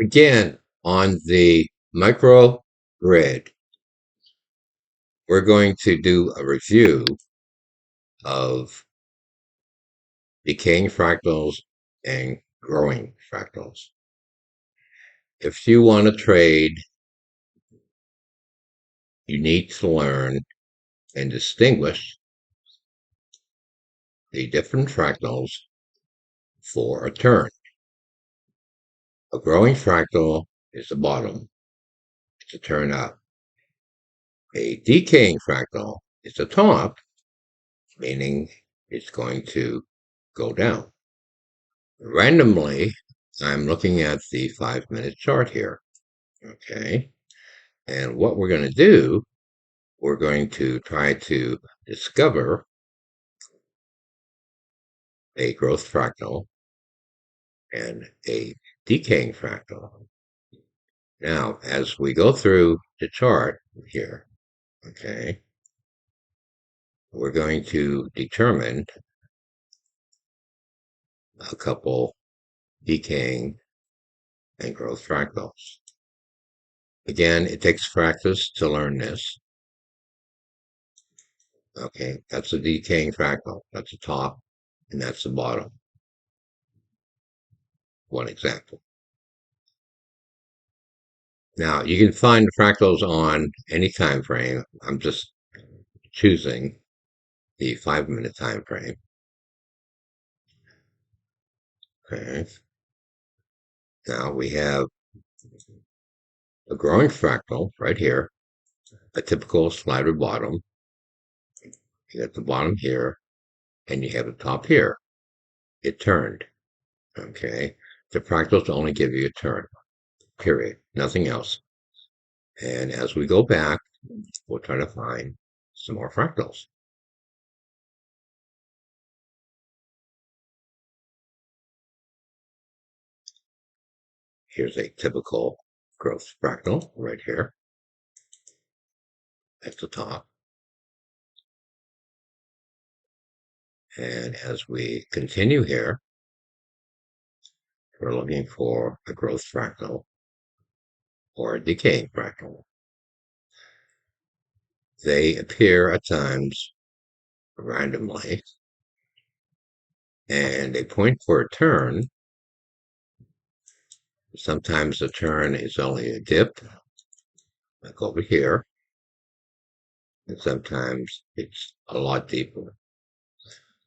Again, on the micro grid, we're going to do a review of decaying fractals and growing fractals. If you want to trade, you need to learn and distinguish the different fractals for a turn. A growing fractal is the bottom. It's a turn up. A decaying fractal is the top, meaning it's going to go down. Randomly, I'm looking at the 5-minute chart here. Okay. And what we're going to do, we're going to try to discover a growth fractal and a decaying fractal. Now, as we go through the chart here, okay, we're going to determine a couple decaying and growth fractals. Again, it takes practice to learn this. Okay, that's a decaying fractal. That's the top, and that's the bottom. One example. Now, you can find the fractals on any time frame. I'm just choosing the 5-minute time frame. Okay. Now we have a growing fractal right here, a typical slider bottom. You got the bottom here, and you have the top here. It turned. Okay. The fractals only give you a turn, period. Nothing else. And as we go back, we'll try to find some more fractals. Here's a typical growth fractal right here at the top. And as we continue here, we're looking for a growth fractal or a decaying fractal. They appear at times randomly, and they point for a turn. Sometimes the turn is only a dip, like over here, and sometimes it's a lot deeper.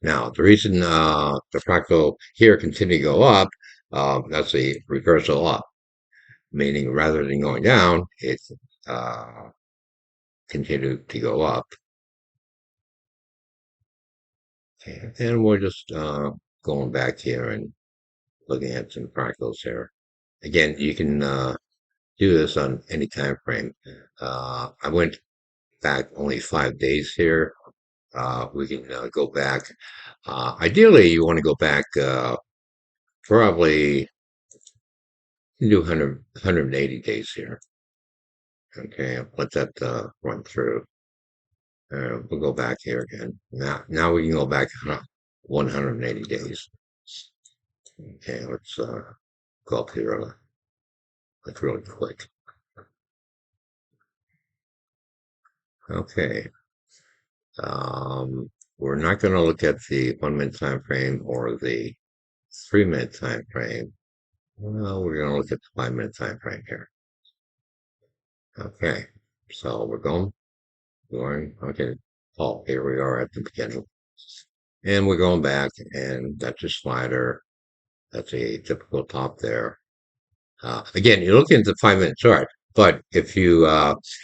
Now, the reason the fractal here continue to go up, that's a reversal up, meaning rather than going down, it's continued to go up. And we're just going back here and looking at some fractals here. Again, you can do this on any time frame. I went back only 5 days here. We can go back. Ideally, you want to go back probably do 180 days here. Okay, I'll let that run through. We'll go back here again. Now we can go back 180 days. Okay, let's go up here like really quick. Okay. We're not going to look at the 1-minute time frame or the 3-minute time frame. Well, we're going to look at the 5-minute time frame here. Okay, so we're going. Okay. Oh, here we are at the beginning. And we're going back, and that's a slider. That's a typical top there. Again, you're looking at the 5-minute chart, but if you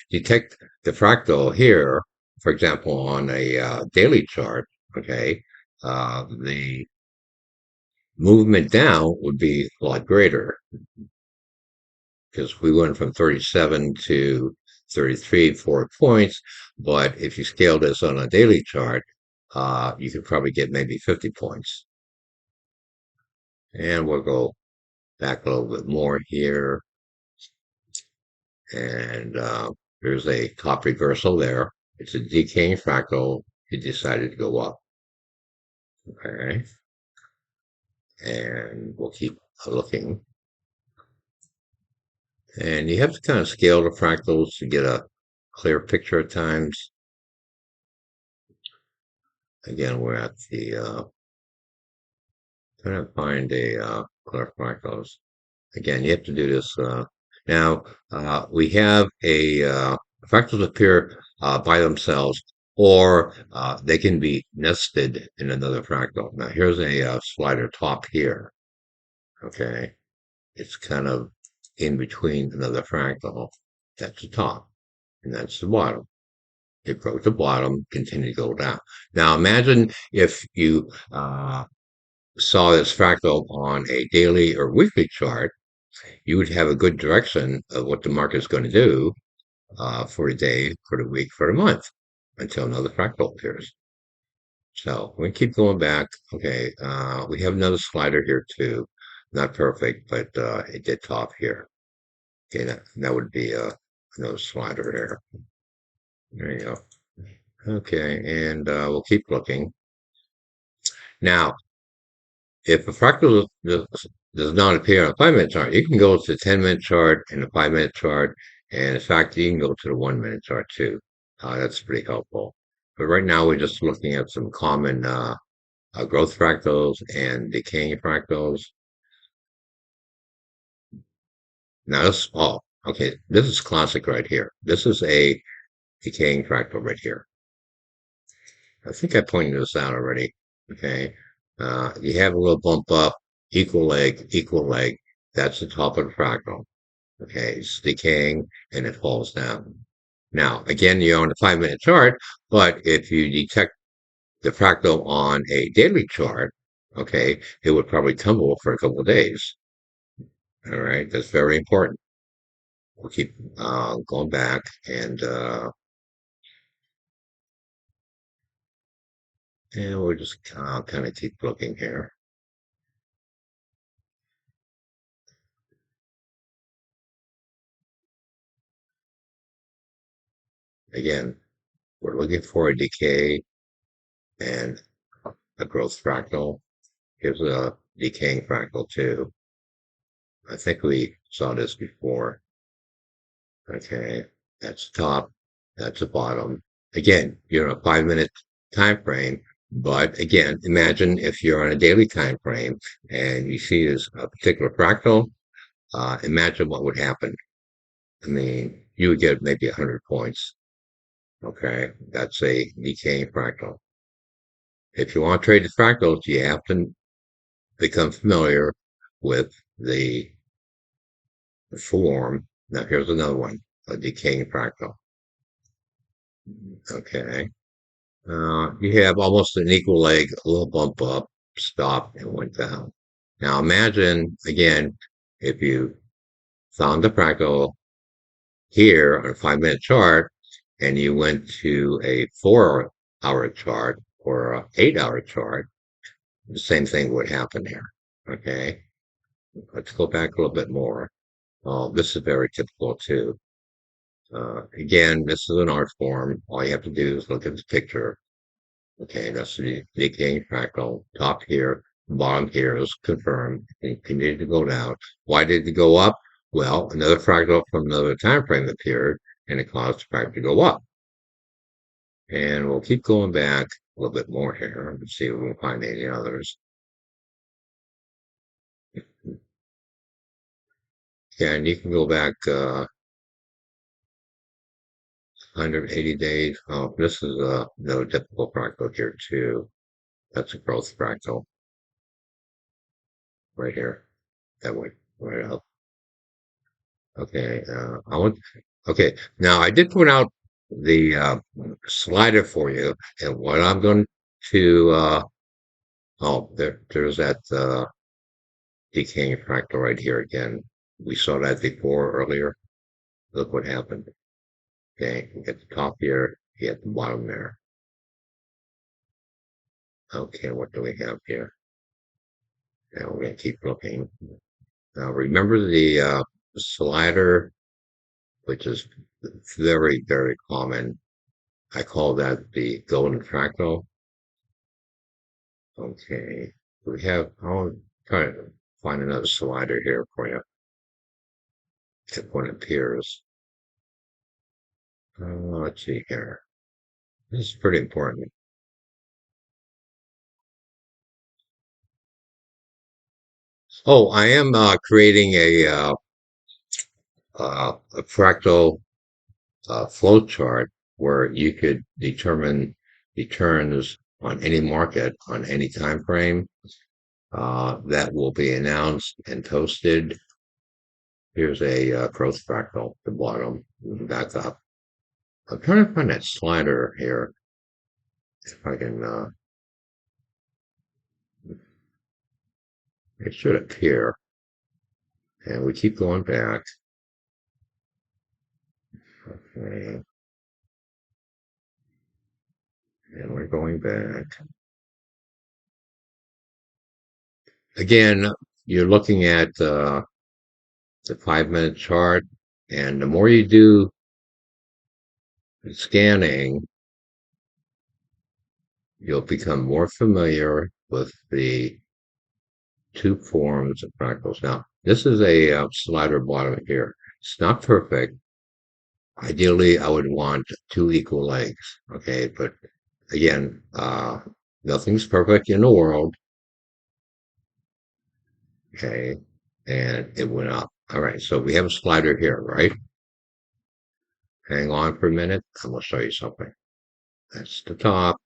detect the fractal here, for example, on a daily chart, okay, the movement down would be a lot greater because we went from 37 to 33, 4 points. But if you scale this on a daily chart, you could probably get maybe 50 points. And we'll go back a little bit more here. And there's a top reversal there. It's a decaying fractal. It decided to go up. Okay. And we'll keep looking. And you have to kind of scale the fractals to get a clear picture at times. Again, we're at the, trying to find a, clear fractals. Again, you have to do this. Now, we have a, fractals appear, by themselves, or, they can be nested in another fractal. Now, here's a, slider top here. Okay. It's kind of in between another fractal. That's the top, and that's the bottom. It grows to bottom, continue to go down. Now imagine if you saw this fractal on a daily or weekly chart, you would have a good direction of what the market is going to do for a day, for the week, for the month, until another fractal appears. So we keep going back. Okay, we have another slider here too. Not perfect, but it did top here. Okay, that would be another slider here. There you go. Okay, and we'll keep looking. Now, if a fractal does not appear on a 5-minute chart, you can go to the 10-minute chart and the 5-minute chart. And in fact, you can go to the 1-minute chart too. That's pretty helpful. But right now, we're just looking at some common growth fractals and decaying fractals. Now, okay, this is classic right here. This is a decaying fractal right here. I think I pointed this out already. Okay. You have a little bump up, equal leg, equal leg. That's the top of the fractal. Okay. It's decaying and it falls down. Now, again, you're on a 5-minute chart, but if you detect the fractal on a daily chart, okay, it would probably tumble for a couple of days. All right. That's very important. We'll keep going back and we'll just kind of keep looking here. Again, we're looking for a decay and a growth fractal. Here's a decaying fractal too. I think we saw this before. Okay, that's the top, that's the bottom. Again, you're on a 5-minute time frame, but again, imagine if you're on a daily time frame and you see this particular fractal, imagine what would happen. I mean, you would get maybe 100 points. Okay, that's a decaying fractal. If you want to trade the fractals, you have to become familiar with the form. Now here's another one, a decaying fractal. Okay. You have almost an equal leg, a little bump up, stop, and went down. Now imagine, again, if you found the fractal here on a 5-minute chart and you went to a 4-hour chart or an 8-hour chart, the same thing would happen here. Okay. Let's go back a little bit more. This is very typical too. Again, this is an art form. All you have to do is look at the picture. Okay, that's the decaying fractal. Top here, bottom here is confirmed. It continued to go down. Why did it go up? Well, another fractal from another time frame appeared, and it caused the fractal to go up. And we'll keep going back a little bit more here and see if we can find any others. And you can go back 180 days. Oh, this is another typical fractal here too. That's a growth fractal right here. That went right up. Okay, okay, now I did put out the slider for you, and what I'm going to, there's that decaying fractal right here again. We saw that before earlier. Look what happened. Okay, you get the top here, you get the bottom there. Okay, what do we have here? Now we're going to keep looking. Now remember the slider, which is very, very common. I call that the golden fractal. Okay, I'll try to find another slider here for you. if one appears. Let's see here. This is pretty important. Oh, I am creating a fractal flow chart where you could determine returns on any market on any time frame. That will be announced and posted. Here's a growth fractal at the bottom. Back up. I'm trying to find that slider here. If I can, it should appear. And we keep going back. Okay. And we're going back. Again, you're looking at the 5 minute chart. And the more you do scanning, you'll become more familiar with the two forms of fractals. Now, this is a slider bottom here. It's not perfect. Ideally, I would want two equal legs. Okay, but again, nothing's perfect in the world. Okay, and it went up. All right, so we have a slider here, right? Hang on for a minute. I'm going to show you something. That's the top,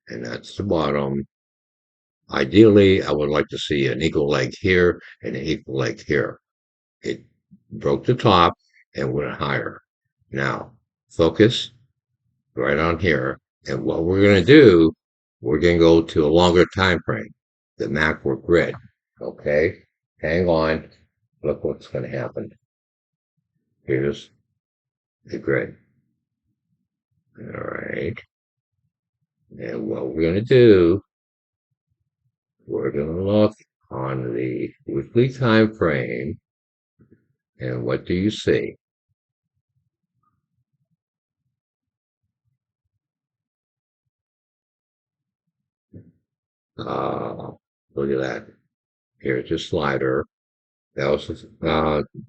and that's the bottom. Ideally, I would like to see an equal leg here and an equal leg here. It broke the top and went higher. Now, focus right on here. And what we're going to do, we're going to go to a longer time frame, the macro grid. Okay, hang on. Look what's going to happen. Here's the grid. All right. And what we're going to do, we're going to look on the weekly time frame. And what do you see? Uh, Look at that. Here's your slider. That was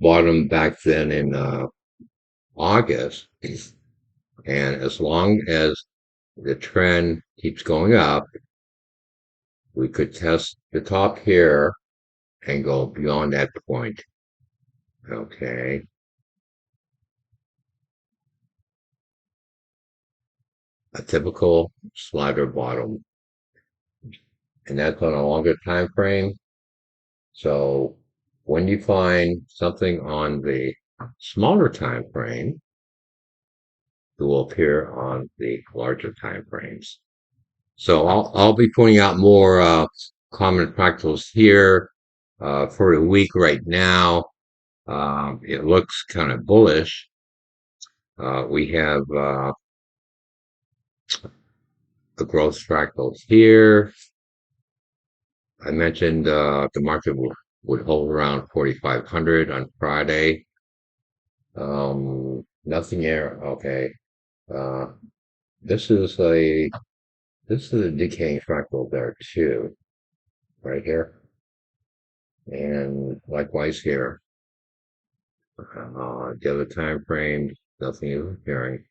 bottom back then in August. And as long as the trend keeps going up, we could test the top here and go beyond that point. Okay. A typical slider bottom. And that's on a longer time frame. So when you find something on the smaller time frame, it will appear on the larger time frames. So I'll be pointing out more common fractals here for the week right now. It looks kind of bullish. We have a growth fractal here. I mentioned the market would hold around 4,500 on Friday. Nothing here. Okay. Uh, this is a decaying fractal there too, right here, and likewise here. The other time frames, nothing is appearing.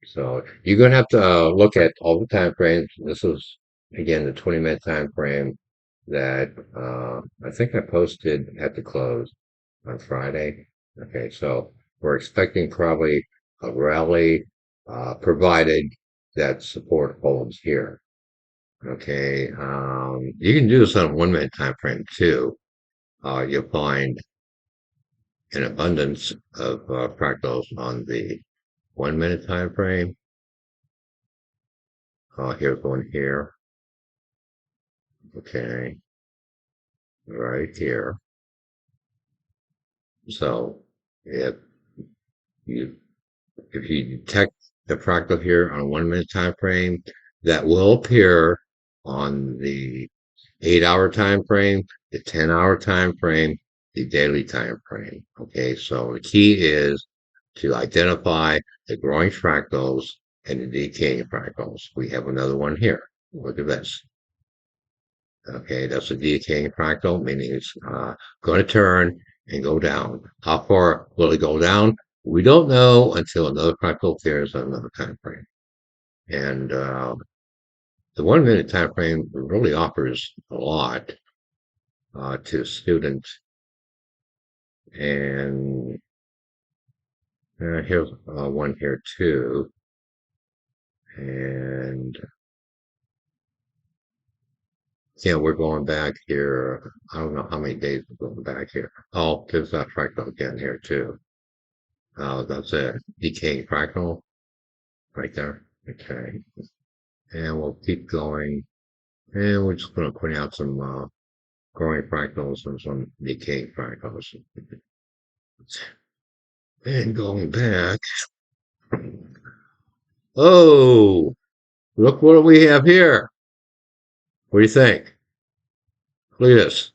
So you're gonna have to look at all the time frames. This is again the 20-minute time frame that I think I posted at the close on Friday. Okay, so we're expecting probably a rally, provided that support holds here. Okay, you can do this on a 1 minute time frame too. You'll find an abundance of fractals on the 1 minute time frame. Here's one here. Okay, right here. So if you detect the fractal here on a 1 minute time frame, that will appear on the 8 hour time frame, the 10 hour time frame, the daily time frame. Okay, so the key is to identify the growing fractals and the decaying fractals. We have another one here. Look at this. Okay, that's a decaying fractal, meaning it's going to turn and go down. How far will it go down? We don't know until another fractal appears on another time frame. And the 1 minute time frame really offers a lot to students. And here's one here too. And yeah, we're going back here. I don't know how many days we're going back here. Oh, there's that fractal again here too. That's a decaying fractal right there. Okay. And we'll keep going. And we're just going to point out some growing fractals and some decaying fractals. And going back. Oh, look what we have here. What do you think? Look at this.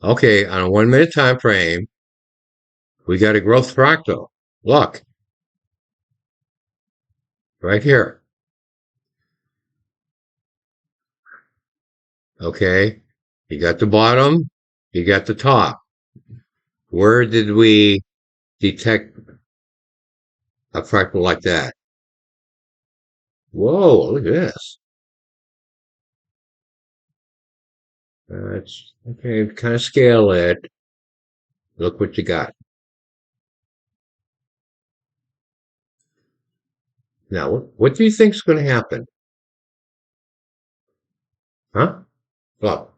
Okay, on a 1 minute time frame, we got a growth fractal. Look, right here. Okay, you got the bottom, you got the top. Where did we detect a fractal like that? Whoa, look at this. That's okay, kind of scale it. Look what you got. Now, what do you think is going to happen? Huh? Look,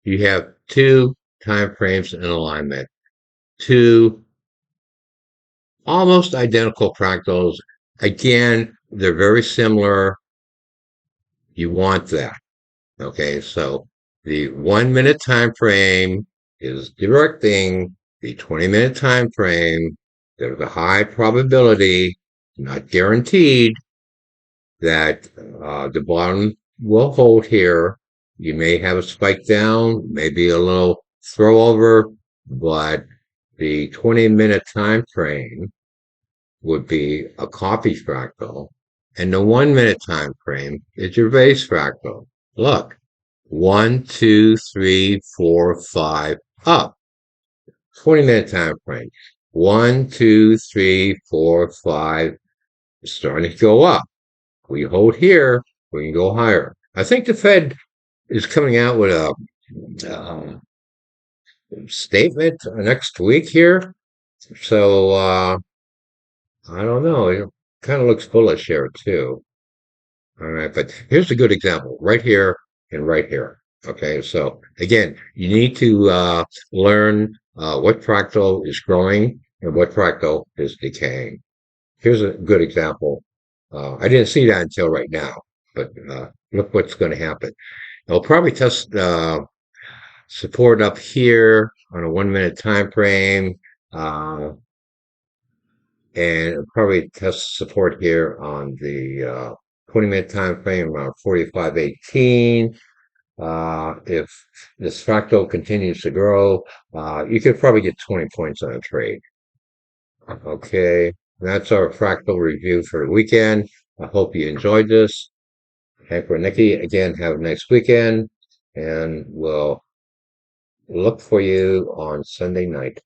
you have two time frames in alignment, two almost identical fractals. Again, they're very similar. You want that. Okay, so the 1 minute time frame is directing the 20-minute time frame. There's a high probability, not guaranteed, that the bottom will hold here. You may have a spike down, maybe a little throw over, but the 20-minute time frame would be a copy fractal, and the 1 minute time frame is your base fractal. Look, 1, 2, 3, 4, 5, up. 20-minute time frame. 1, 2, 3, 4, 5, starting to go up. We hold here, we can go higher. I think the Fed is coming out with a statement next week here. So I don't know. It kind of looks bullish here too. All right, but here's a good example right here and right here. Okay, so again, you need to learn what fractal is growing and what fractal is decaying. Here's a good example. I didn't see that until right now, but look what's going to happen. It'll probably test support up here on a 1 minute time frame, and it'll probably test support here on the 20-minute time frame around 45.18. If this fractal continues to grow, you could probably get 20 points on a trade. Okay, that's our fractal review for the weekend. I hope you enjoyed this. Hank or Nikki, again, have a nice weekend, and we'll look for you on Sunday night.